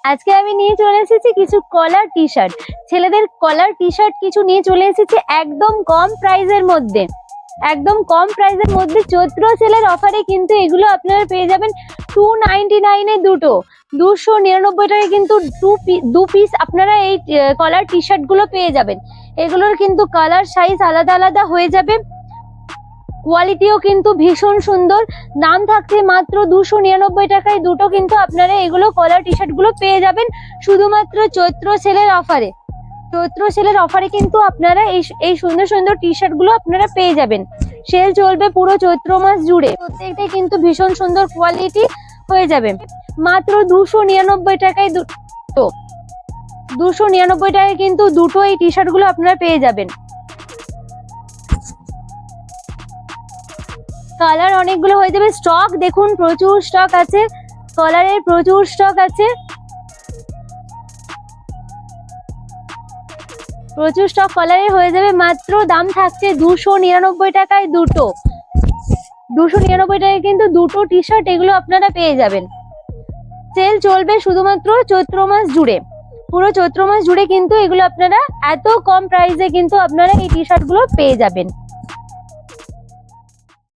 আজকে আমি নিয়ে চলে এসেছি কিছু কলার টি শার্ট, ছেলেদের কলার টি শার্ট কিছু নিয়ে চলে এসেছি একদম কম প্রাইসের মধ্যে। একদম কম প্রাইসের মধ্যে চৈত্র সেলের অফারে কিন্তু এগুলো আপনারা পেয়ে যাবেন 299 এ দুটো, 299 টাকায় কিন্তু দু পিস আপনারা এই কলার টি শার্ট গুলো পেয়ে যাবেন। এগুলোর কিন্তু কালার সাইজ আলাদা আলাদা হয়ে যাবে, কোয়ালিটিও কিন্তু ভীষণ সুন্দর। দাম থাকছে মাত্র 299 টাকায় দুটো কিন্তু আপনারা এগুলো কলার টি শার্ট গুলো পেয়ে যাবেন শুধুমাত্র চৈত্র সেলের অফারে। চৈত্র সেলের অফারে কিন্তু আপনারা এই সুন্দর সুন্দর টি শার্ট গুলো আপনারা পেয়ে যাবেন। সেল চলবে পুরো চৈত্র মাস জুড়ে, প্রত্যেকটাই কিন্তু ভীষণ সুন্দর কোয়ালিটি হয়ে যাবে। মাত্র 299 টাকায় দুটো, 299 টাকায় কিন্তু দুটো এই টি শার্ট গুলো আপনারা পেয়ে যাবেন। কালার অনেকগুলো হয়ে যাবে, স্টক দেখুন প্রচুর স্টক আছে, কালারের প্রচুর স্টক আছে, প্রচুর স্টক কালারের হয়ে যাবে। মাত্র দাম থাকছে 299 টাকায় দুটো, 299 টাকায় কিন্তু দুটো টি শার্ট এগুলো আপনারা পেয়ে যাবেন। সেল চলবে শুধুমাত্র চৈত্র মাস জুড়ে, পুরো চৈত্র মাস জুড়ে কিন্তু এগুলো আপনারা এত কম প্রাইসে কিন্তু আপনারা এই টি শার্ট গুলো পেয়ে যাবেন।